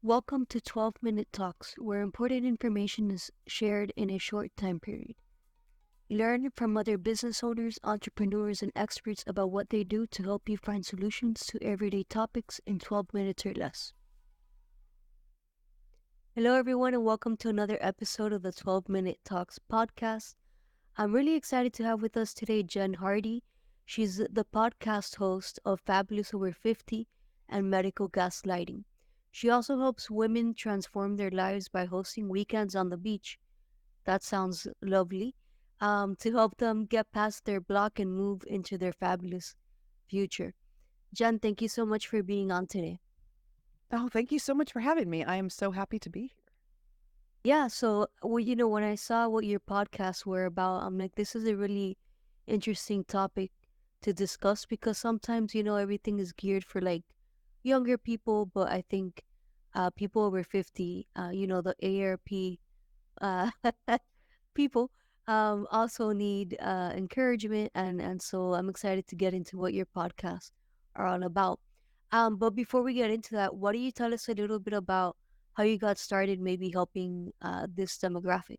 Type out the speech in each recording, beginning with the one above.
Welcome to 12-Minute Talks, where important information is shared in a short time period. Learn from other business owners, entrepreneurs, and experts about what they do to help you find solutions to everyday topics in 12 minutes or less. Hello, everyone, and welcome to another episode of the 12-Minute Talks podcast. I'm really excited to have with us today Jen Hardy. She's the podcast host of Fabulous Over 50 and Medical Gaslighting. She also helps women transform their lives by hosting weekends on the beach. That sounds lovely. To help them get past their block and move into their fabulous future. Jen, thank you so much for being on today. Oh, thank you so much for having me. I am so happy to be here. Yeah, so when I saw what your podcasts were about, I'm like, this is a really interesting topic to discuss because sometimes, everything is geared for like younger people, but I think people over 50, the ARP uh people also need encouragement and so I'm excited to get into what your podcasts are all about. But before we get into that, why don't you tell us a little bit about how you got started maybe helping this demographic?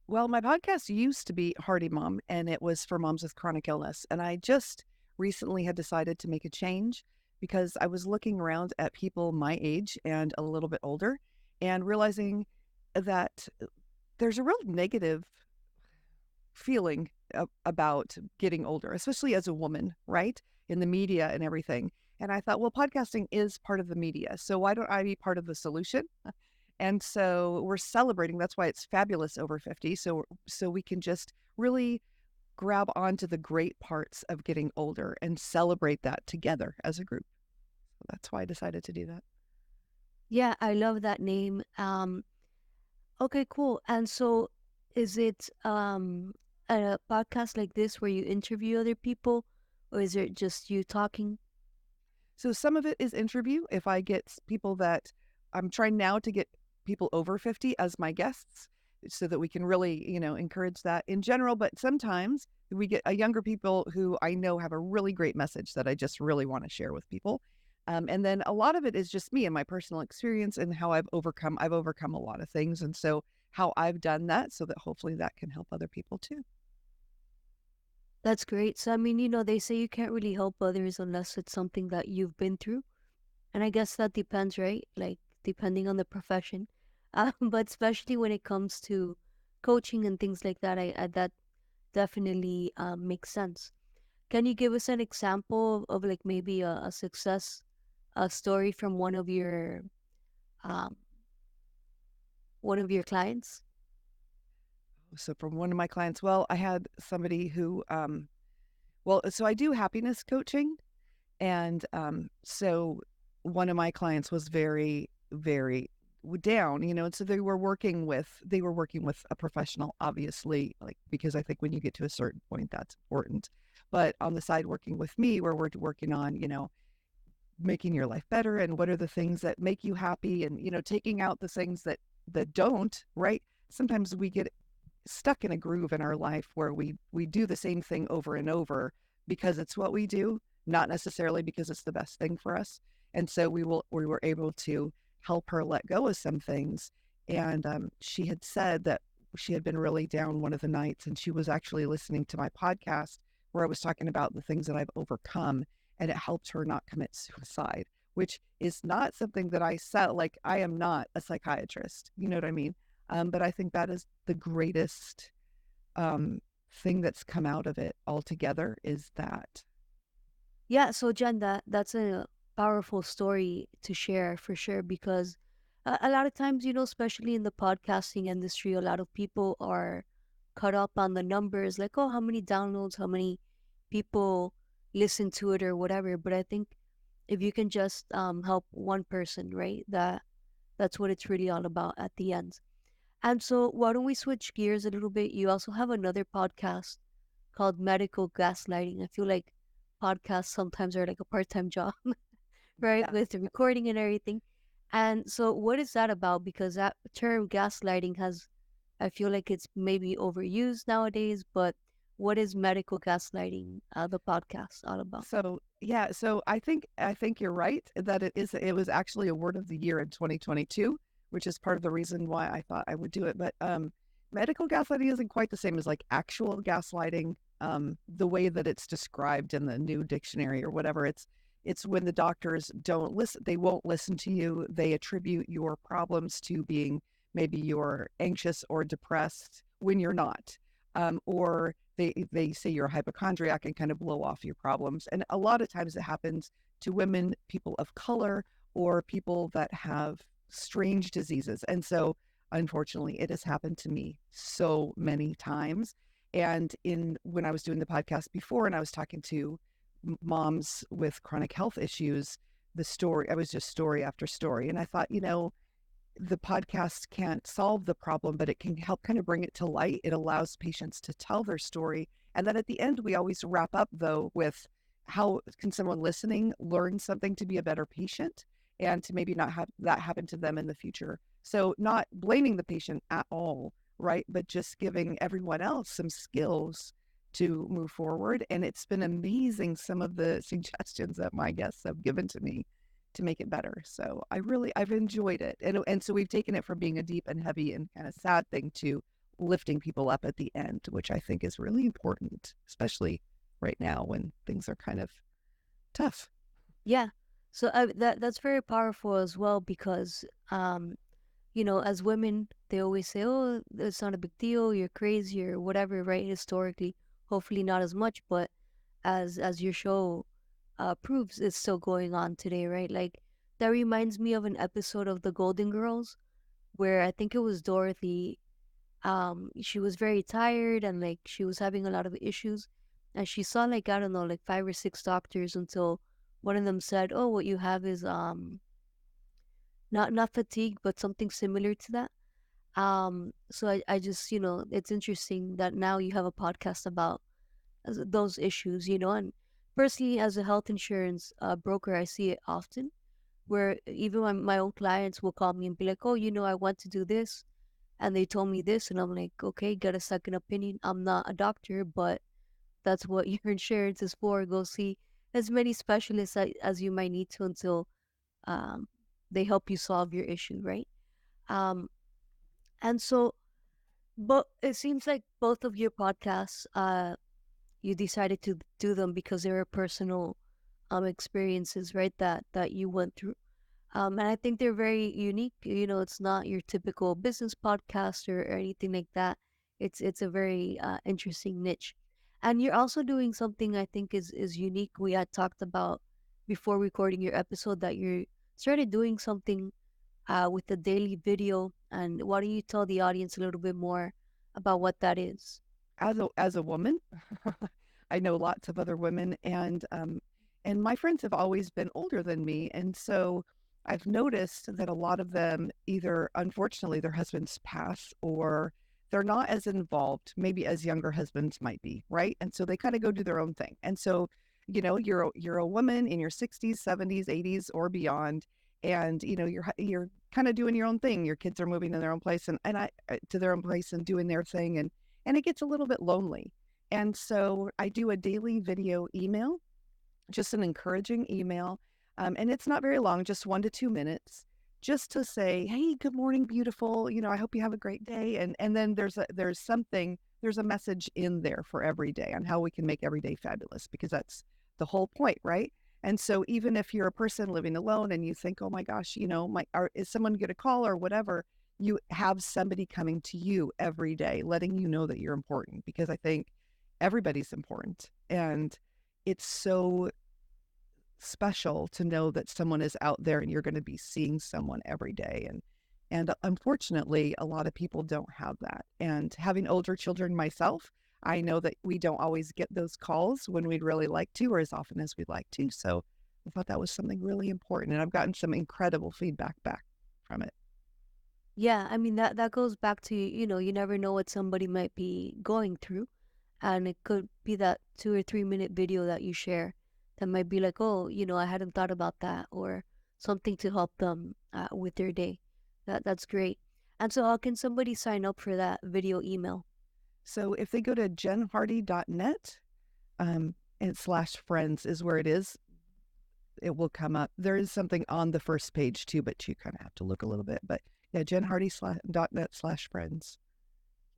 Well, my podcast used to be Hardy Mom, and it was for moms with chronic illness. And I just recently had decided to make a change because I was looking around at people my age and a little bit older and realizing that there's a real negative feeling about getting older, especially as a woman, right? In the media and everything. And I thought, well, podcasting is part of the media. So why don't I be part of the solution? And so we're celebrating. That's why it's fabulous over 50. So we can just really grab onto the great parts of getting older and celebrate that together as a group. So that's why I decided to do that. Yeah, I love that name. Okay, cool. And so is it a podcast like this where you interview other people, or is it just you talking? So some of it is interview. If I get people that I'm trying now to get people over 50 as my guests so that we can really, encourage that in general. But sometimes we get younger people who I know have a really great message that I just really want to share with people. And then a lot of it is just me and my personal experience and how I've overcome a lot of things. And so how I've done that so that hopefully that can help other people too. That's great. So, I mean, they say you can't really help others unless it's something that you've been through. And I guess that depends, right? Like, depending on the profession. But especially when it comes to coaching and things like that, I that definitely makes sense. Can you give us an example of like maybe a success story from um, one of your clients? So from one of my clients, well, I had somebody who, so I do happiness coaching. And so one of my clients was very, very down, and so they were working with a professional, obviously, like because I think when you get to a certain point, that's important. But on the side, working with me, where we're working on, making your life better and what are the things that make you happy, and taking out the things that don't, right? Sometimes we get stuck in a groove in our life where we do the same thing over and over because it's what we do, not necessarily because it's the best thing for us. And so we were able to help her let go of some things. And she had said that she had been really down one of the nights, and she was actually listening to my podcast where I was talking about the things that I've overcome, and it helped her not commit suicide, which is not something that I said. Like, I am not a psychiatrist, you know what I mean? But I think that is the greatest um, thing that's come out of it altogether is that. Yeah, so Jen, that's a powerful story to share for sure because a lot of times, especially in the podcasting industry, a lot of people are caught up on the numbers, like, oh, how many downloads, how many people listen to it or whatever. But I think if you can just help one person, right, that's what it's really all about at the end. And so why don't we switch gears a little bit? You also have another podcast called Medical Gaslighting. I feel like podcasts sometimes are like a part-time job, right? Yeah. With the recording and everything. And so what is that about? Because that term gaslighting I feel like it's maybe overused nowadays, but what is medical gaslighting, the podcast, all about? So yeah, so I think you're right that it was actually a word of the year in 2022, which is part of the reason why I thought I would do it. But medical gaslighting isn't quite the same as like actual gaslighting. The way that it's described in the new dictionary or whatever, it's when the doctors don't listen, they won't listen to you. They attribute your problems to being maybe you're anxious or depressed when you're not, or they say you're a hypochondriac and kind of blow off your problems. And a lot of times it happens to women, people of color, or people that have strange diseases. And so, unfortunately, it has happened to me so many times. And in when I was doing the podcast before, and I was talking to moms with chronic health issues, the story I was just story after story, and I thought, the podcast can't solve the problem, but it can help kind of bring it to light. It allows patients to tell their story. And then at the end, we always wrap up, though, with how can someone listening learn something to be a better patient and to maybe not have that happen to them in the future. So, not blaming the patient at all, right? But just giving everyone else some skills to move forward. And it's been amazing some of the suggestions that my guests have given to me to make it better. So I've enjoyed it. And so we've taken it from being a deep and heavy and kind of sad thing to lifting people up at the end, which I think is really important, especially right now when things are kind of tough. Yeah. So that's very powerful as well because as women, they always say, "Oh, it's not a big deal. You're crazy or whatever." Right? Historically, hopefully not as much, but as your show proves, it's still going on today, right? Like that reminds me of an episode of The Golden Girls where I think it was Dorothy. She was very tired and like she was having a lot of issues, and she saw like I don't know, like 5 or 6 doctors until one of them said, "Oh, what you have is not fatigue, but something similar to that." So I just, it's interesting that now you have a podcast about those issues, and personally, as a health insurance broker, I see it often where even my own clients will call me and be like, "Oh, I want to do this, and they told me this," and I'm like, "Okay, get a second opinion. I'm not a doctor, but that's what your insurance is for. Go see as many specialists as you might need to until um, they help you solve your issue, right?" Um, and so, but it seems like both of your podcasts, you decided to do them because they were personal experiences, right? That you went through. And I think they're very unique. It's not your typical business podcast or anything like that. It's a very interesting niche. And you're also doing something I think is unique. We had talked about before recording your episode that you started doing something with the daily video. And why don't you tell the audience a little bit more about what that is? As a woman, I know lots of other women, and my friends have always been older than me, and so I've noticed that a lot of them either, unfortunately, their husbands pass, or they're not as involved, maybe as younger husbands might be, right? And so they kind of go do their own thing. And so, you're a woman in your 60s, 70s, 80s, or beyond, and you're kind of doing your own thing. Your kids are moving to their own place, and I to their own place and doing their thing, and it gets a little bit lonely. And so I do a daily video email, just an encouraging email. And it's not very long, just 1 to 2 minutes, just to say, "Hey, good morning, beautiful. I hope you have a great day." And then there's a message in there for every day on how we can make every day fabulous, because that's the whole point, right? And so even if you're a person living alone and you think, "Oh my gosh, is someone going to call or whatever," you have somebody coming to you every day, letting you know that you're important, because I think everybody's important. And it's so special to know that someone is out there and you're going to be seeing someone every day. And unfortunately, a lot of people don't have that. And having older children myself, I know that we don't always get those calls when we'd really like to, or as often as we'd like to. So I thought that was something really important. And I've gotten some incredible feedback back from it. Yeah, I mean that goes back to, you never know what somebody might be going through. And it could be that 2 or 3 minute video that you share that might be like, "Oh, I hadn't thought about that," or something to help them with their day. That's great. And so how can somebody sign up for that video email? So if they go to jenhardy.net, and /friends is where it is, it will come up. There is something on the first page too, but you kind of have to look a little bit. But yeah, jenhardy.net/friends.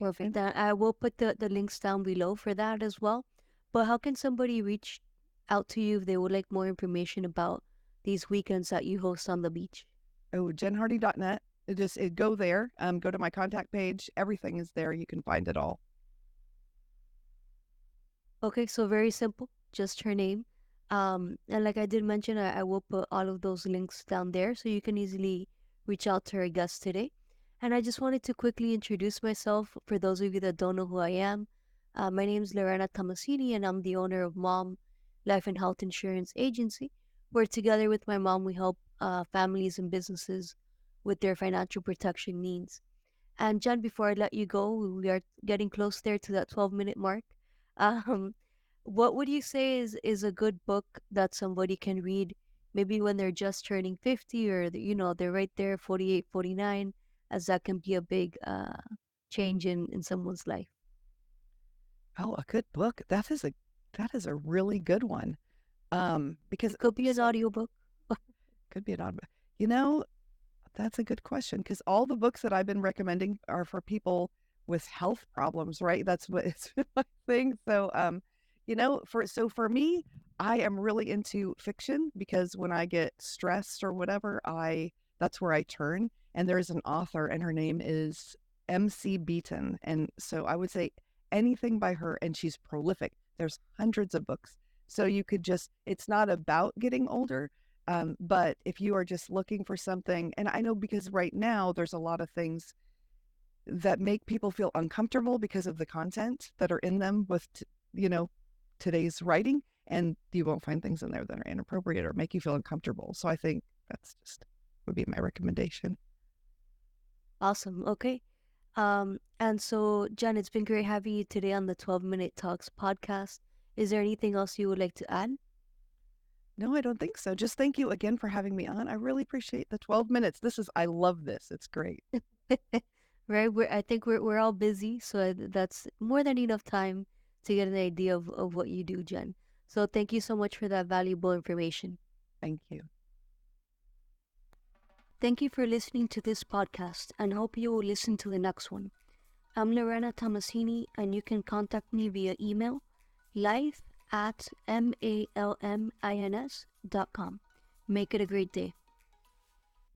Perfect. Then I will put the links down below for that as well. But how can somebody reach out to you if they would like more information about these weekends that you host on the beach? Oh, jenhardy.net. Go there. Go to my contact page. Everything is there. You can find it all. Okay, so very simple, just her name. And like I did mention, I will put all of those links down there so you can easily reach out to our guest today. And I just wanted to quickly introduce myself for those of you that don't know who I am. My name is Lorena Tomasini, and I'm the owner of Mom Life and Health Insurance Agency, where together with my mom, we help families and businesses with their financial protection needs. And Jen, before I let you go, we are getting close there to that 12-minute mark. Um, what would you say is a good book that somebody can read maybe when they're just turning 50 or they're right there 48, 49, as that can be a big change in someone's life. Oh, a good book. That is a really good one. Because It could be an so audiobook. could be an odd. You know, That's a good question because all the books that I've been recommending are for people with health problems, right? That's what it's been my thing. So, for me, I am really into fiction because when I get stressed or whatever, I that's where I turn. And there's an author, and her name is MC Beaton, and so I would say anything by her, and she's prolific. There's hundreds of books, so you could just. It's not about getting older, but if you are just looking for something, and I know because right now there's a lot of things that make people feel uncomfortable because of the content that are in them with, today's writing, and you won't find things in there that are inappropriate or make you feel uncomfortable. So I think that's just would be my recommendation. Awesome. Okay. And so, Jen, it's been great having you today on the 12-Minute Talks podcast. Is there anything else you would like to add? No, I don't think so. Just thank you again for having me on. I really appreciate the 12 minutes. I love this. It's great. Right? I think we're all busy, so that's more than enough time to get an idea of what you do, Jen. So thank you so much for that valuable information. Thank you. Thank you for listening to this podcast and hope you will listen to the next one. I'm Lorena Tomasini, and you can contact me via email life@malmins.com. Make it a great day.